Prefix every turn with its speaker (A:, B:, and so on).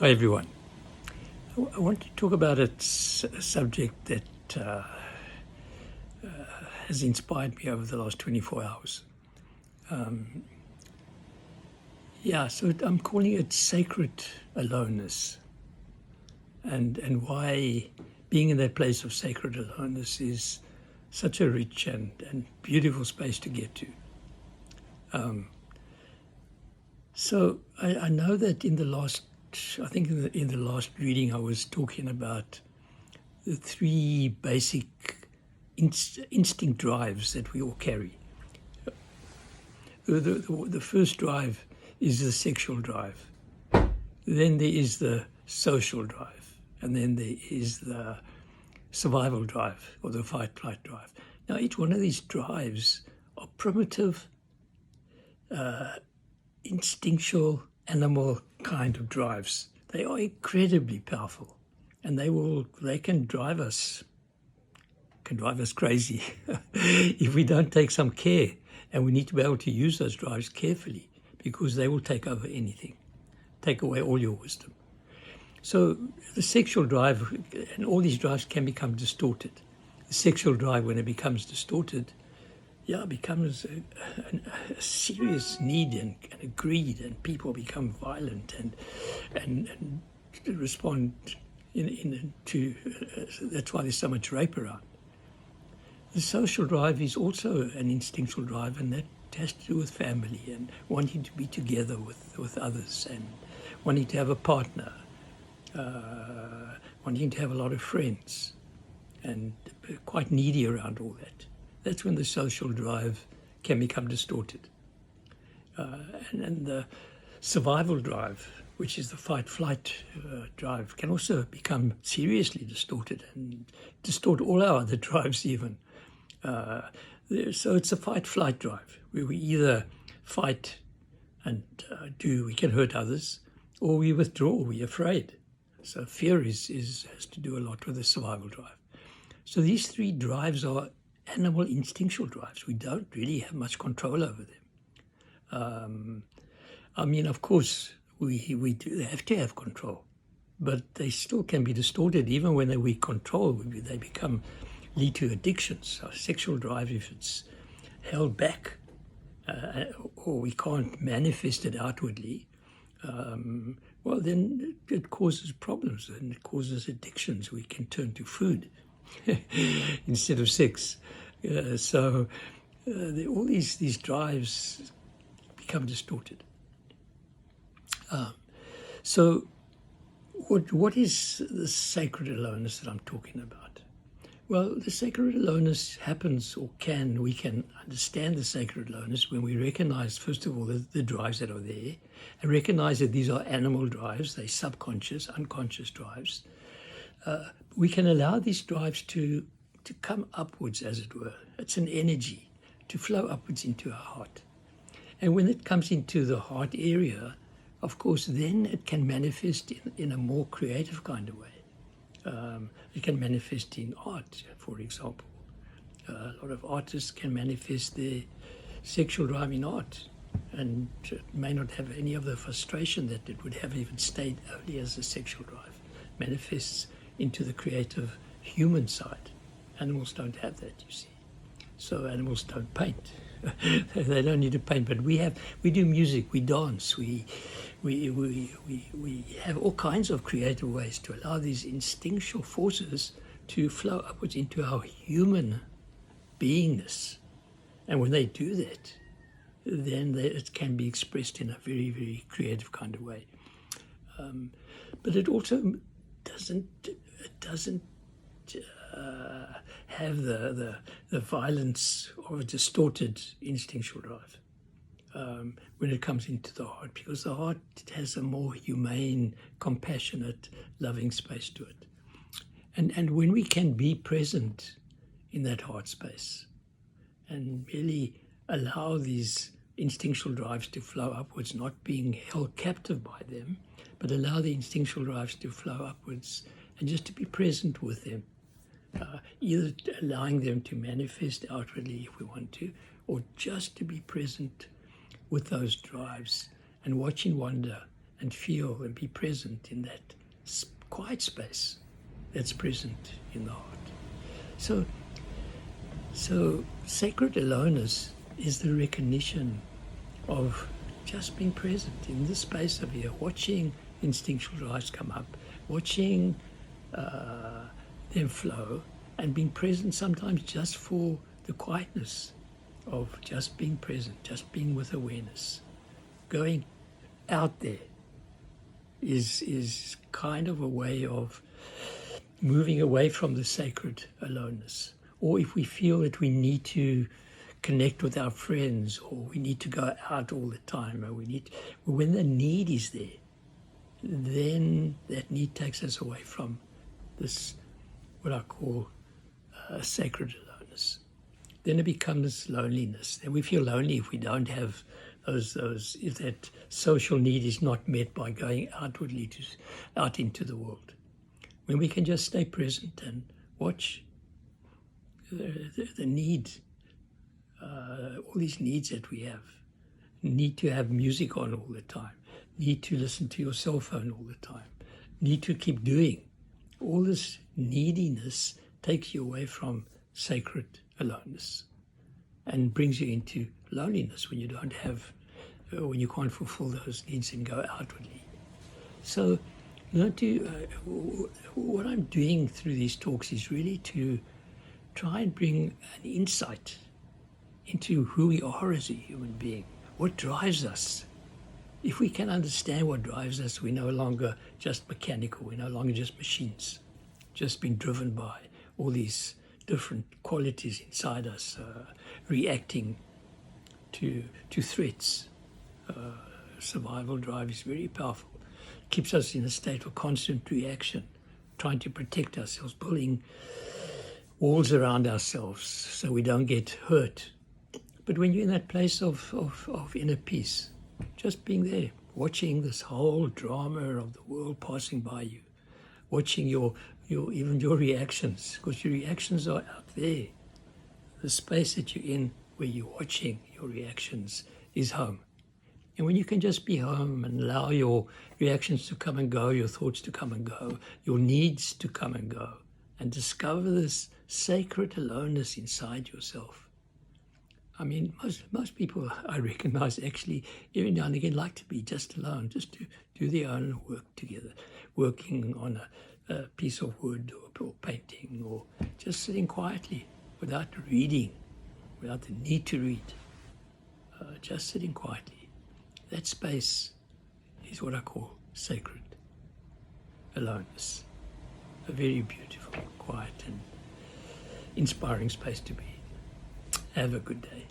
A: Hi everyone. I want to talk about a subject that has inspired me over the last 24 hours. So I'm calling it sacred aloneness, and why being in that place of sacred aloneness is such a rich and beautiful space to get to. So I know that in the last reading I was talking about the three basic instinct drives that we all carry. The first drive is the sexual drive. Then there is the social drive. And then there is the survival drive or the fight-flight drive. Now, each one of these drives are primitive, instinctual, animal kind of drives. They are incredibly powerful, and they can drive us crazy if we don't take some care. And we need to be able to use those drives carefully, because they will take over anything, take away all your wisdom. So the sexual drive and all these drives can become distorted. The sexual drive, when it becomes distorted, becomes a serious need and a greed, and people become violent and respond that's why there's so much rape around. The social drive is also an instinctual drive, and that has to do with family and wanting to be together with others and wanting to have a partner, wanting to have a lot of friends, and quite needy around all that. That's when the social drive can become distorted. And the survival drive, which is the fight-flight drive, can also become seriously distorted and distort all our other drives even. So it's a fight-flight drive, where we either fight and we can hurt others, or we withdraw, we're afraid. So fear has to do a lot with the survival drive. So these three drives are animal instinctual drives. We don't really have much control over them. Of course, we do have to have control, but they still can be distorted. Even when we control, they lead to addictions. Our sexual drive, if it's held back or we can't manifest it outwardly, then it causes problems and it causes addictions. We can turn to food instead of sex. All these drives become distorted. So what is the sacred aloneness that I'm talking about? Well, the sacred aloneness happens, we can understand the sacred aloneness when we recognize, first of all, the drives that are there, and recognize that these are animal drives, they're subconscious, unconscious drives. We can allow these drives to come upwards, as it were. It's an energy to flow upwards into our heart. And when it comes into the heart area, of course, then it can manifest in a more creative kind of way. It can manifest in art, for example. A lot of artists can manifest their sexual drive in art, and it may not have any of the frustration that it would have if it stayed only as a sexual drive. Manifests into the creative human side. Animals don't have that, you see. So animals don't paint. They don't need to paint, but we do music, we dance, we have all kinds of creative ways to allow these instinctual forces to flow upwards into our human beingness. And when they do that, then it can be expressed in a very, very creative kind of way. But it also doesn't have the violence of a distorted instinctual drive when it comes into the heart, because the heart has a more humane, compassionate, loving space to it. And when we can be present in that heart space and really allow these instinctual drives to flow upwards, not being held captive by them, but allow the instinctual drives to flow upwards and just to be present with them, either allowing them to manifest outwardly if we want to, or just to be present with those drives and watch in wonder and feel and be present in that quiet space that's present in the heart. So sacred aloneness is the recognition of just being present in this space of here, watching instinctual drives come up, watching them flow, and being present sometimes just for the quietness of just being present, just being with awareness. Going out there is kind of a way of moving away from the sacred aloneness. Or if we feel that we need to connect with our friends, or we need to go out all the time, or when the need is there, then that need takes us away from this, what I call sacred aloneness. Then it becomes loneliness. Then we feel lonely if we don't have those if that social need is not met by going outwardly out into the world. When we can just stay present and watch the need, all these needs that we have. Need to have music on all the time. Need to listen to your cell phone all the time. Need to keep doing. All this neediness takes you away from sacred aloneness and brings you into loneliness when you don't have, when you can't fulfill those needs and go outwardly. So, what I'm doing through these talks is really to try and bring an insight into who we are as a human being, what drives us. If we can understand what drives us, we're no longer just mechanical, we're no longer just machines, just being driven by all these different qualities inside us, reacting to threats. Survival drive is very powerful. Keeps us in a state of constant reaction, trying to protect ourselves, building walls around ourselves so we don't get hurt. But when you're in that place of inner peace, just being there, watching this whole drama of the world passing by you, watching even your reactions, because your reactions are out there. The space that you're in where you're watching your reactions is home. And when you can just be home and allow your reactions to come and go, your thoughts to come and go, your needs to come and go, and discover this sacred aloneness inside yourself. I mean, most people I recognize actually every now and again like to be just alone, just to do their own work together, working on a piece of wood or painting, or just sitting quietly without reading, without the need to read, just sitting quietly. That space is what I call sacred aloneness. A very beautiful, quiet and inspiring space to be. Have a good day.